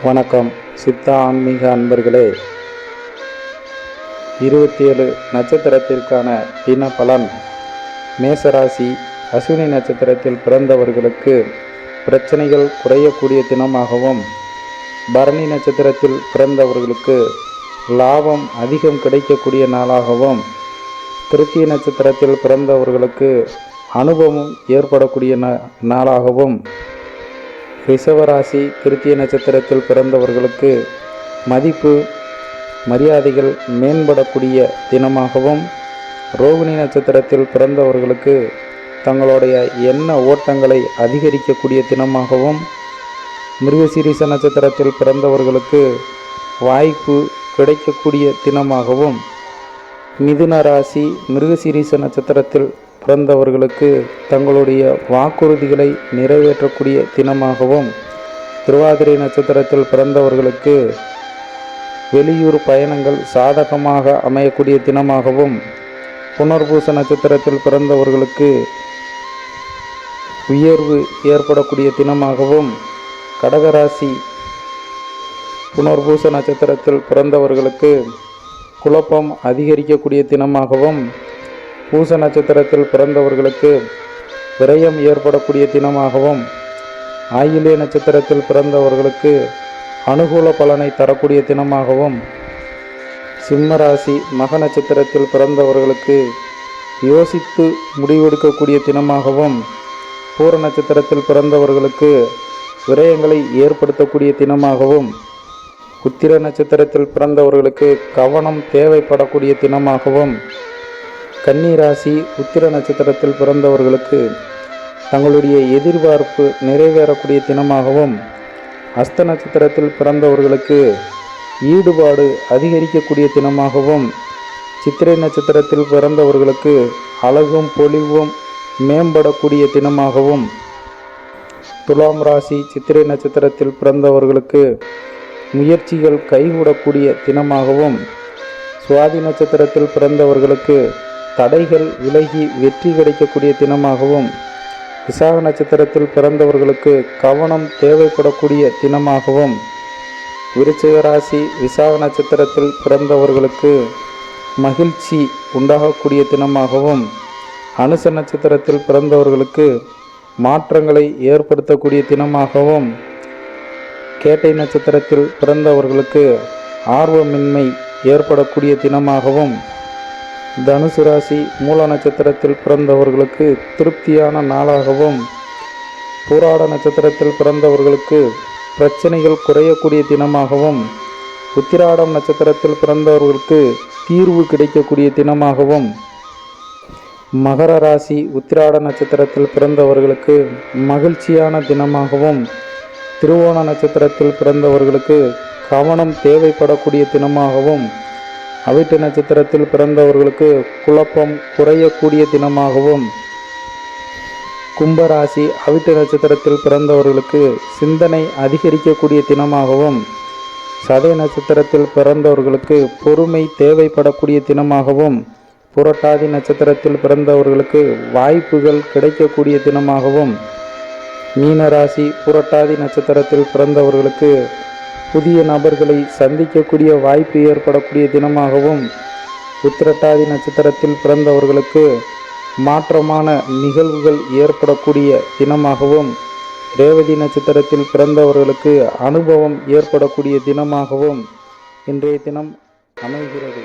வணக்கம் சித்தா ஆன்மீக அன்பர்களே. 27 நட்சத்திரத்திற்கான தின பலன். மேசராசி அஸ்வினி நட்சத்திரத்தில் பிறந்தவர்களுக்கு பிரச்சனைகள் குறையக்கூடிய தினமாகவும், பரணி நட்சத்திரத்தில் பிறந்தவர்களுக்கு லாபம் அதிகம் கிடைக்கக்கூடிய நாளாகவும், கிருத்திகை நட்சத்திரத்தில் பிறந்தவர்களுக்கு அனுபவம் ஏற்படக்கூடிய நாளாகவும், ரிஷபராசி கிருத்திகை நட்சத்திரத்தில் பிறந்தவர்களுக்கு மதிப்பு மரியாதைகள் மேம்படக்கூடிய தினமாகவும், ரோகிணி நட்சத்திரத்தில் பிறந்தவர்களுக்கு தங்களுடைய எண்ண ஓட்டங்களை அதிகரிக்கக்கூடிய தினமாகவும், மிருகசீரிஷ நட்சத்திரத்தில் பிறந்தவர்களுக்கு வாய்ப்பு கிடைக்கக்கூடிய தினமாகவும், மிதுன ராசி மிருகசீரிஷ நட்சத்திரத்தில் பிறந்தவர்களுக்கு தங்களுடைய வாக்குறுதிகளை நிறைவேற்றக்கூடிய தினமாகவும், திருவாதிரை நட்சத்திரத்தில் பிறந்தவர்களுக்கு வெளியூர் பயணங்கள் சாதகமாக அமையக்கூடிய தினமாகவும், புனர்பூச நட்சத்திரத்தில் பிறந்தவர்களுக்கு உயர்வு ஏற்படக்கூடிய தினமாகவும், கடகராசி புனர்பூச நட்சத்திரத்தில் பிறந்தவர்களுக்கு குழப்பம் அதிகரிக்கக்கூடிய தினமாகவும், பூச நட்சத்திரத்தில் பிறந்தவர்களுக்கு விரயம் ஏற்படக்கூடிய தினமாகவும், ஆயில்ய நட்சத்திரத்தில் பிறந்தவர்களுக்கு அனுகூல பலனை தரக்கூடிய தினமாகவும், சிம்மராசி மக நட்சத்திரத்தில் பிறந்தவர்களுக்கு யோசித்து முடிவெடுக்கக்கூடிய தினமாகவும், பூர நட்சத்திரத்தில் பிறந்தவர்களுக்கு விரயங்களை ஏற்படுத்தக்கூடிய தினமாகவும், உத்திர நட்சத்திரத்தில் பிறந்தவர்களுக்கு கவனம் தேவைப்படக்கூடிய தினமாகவும், கன்னிராசி உத்திர நட்சத்திரத்தில் பிறந்தவர்களுக்கு தங்களுடைய எதிர்பார்ப்பு நிறைவேறக்கூடிய தினமாகவும், அஸ்த நட்சத்திரத்தில் பிறந்தவர்களுக்கு ஈடுபாடு அதிகரிக்கக்கூடிய தினமாகவும், சித்திரை நட்சத்திரத்தில் பிறந்தவர்களுக்கு அழகும் பொலிவும் மேம்படக்கூடிய தினமாகவும், துலாம் ராசி சித்திரை நட்சத்திரத்தில் பிறந்தவர்களுக்கு முயற்சிகள் கைகூடக்கூடிய தினமாகவும், சுவாதி நட்சத்திரத்தில் பிறந்தவர்களுக்கு தடைகள் விலகி வெற்றி கிடைக்கக்கூடிய தினமாகவும், விசாக நட்சத்திரத்தில் பிறந்தவர்களுக்கு கவனம் தேவைப்படக்கூடிய தினமாகவும், விருச்சிக ராசி விசாக நட்சத்திரத்தில் பிறந்தவர்களுக்கு மகிழ்ச்சி உண்டாகக்கூடிய தினமாகவும், அனுச நட்சத்திரத்தில் பிறந்தவர்களுக்கு மாற்றங்களை ஏற்படுத்தக்கூடிய தினமாகவும், கேட்டை நட்சத்திரத்தில் பிறந்தவர்களுக்கு ஆர்வமின்மை ஏற்படக்கூடிய தினமாகவும், தனுசு ராசி மூல நட்சத்திரத்தில் பிறந்தவர்களுக்கு திருப்தியான நாளாகவும், பூராட நட்சத்திரத்தில் பிறந்தவர்களுக்கு பிரச்சனைகள் குறையக்கூடிய தினமாகவும், உத்திராடம் நட்சத்திரத்தில் பிறந்தவர்களுக்கு தீர்வு கிடைக்கக்கூடிய தினமாகவும், மகர ராசி உத்திராட நட்சத்திரத்தில் பிறந்தவர்களுக்கு மகிழ்ச்சியான தினமாகவும், திருவோண நட்சத்திரத்தில் பிறந்தவர்களுக்கு கவனம் தேவைப்படக்கூடிய தினமாகவும், அவிட்ட நட்சத்திரத்தில் பிறந்தவர்களுக்கு குழப்பம் குறையக்கூடிய தினமாகவும், கும்பராசி அவிட்ட நட்சத்திரத்தில் பிறந்தவர்களுக்கு சிந்தனை அதிகரிக்கக்கூடிய தினமாகவும், சதய நட்சத்திரத்தில் பிறந்தவர்களுக்கு பொறுமை தேவைப்படக்கூடிய தினமாகவும், புரட்டாதி நட்சத்திரத்தில் பிறந்தவர்களுக்கு வாய்ப்புகள் கிடைக்கக்கூடிய தினமாகவும், மீனராசி புரட்டாதி நட்சத்திரத்தில் பிறந்தவர்களுக்கு புதிய நபர்களை சந்திக்கக்கூடிய வாய்ப்பு ஏற்படக்கூடிய தினமாகவும், உத்திரட்டாதி நட்சத்திரத்தில் பிறந்தவர்களுக்கு மாற்றமான நிகழ்வுகள் ஏற்படக்கூடிய தினமாகவும், ரேவதி நட்சத்திரத்தில் பிறந்தவர்களுக்கு அனுபவம் ஏற்படக்கூடிய தினமாகவும் இன்றைய தினம் அமைகிறது.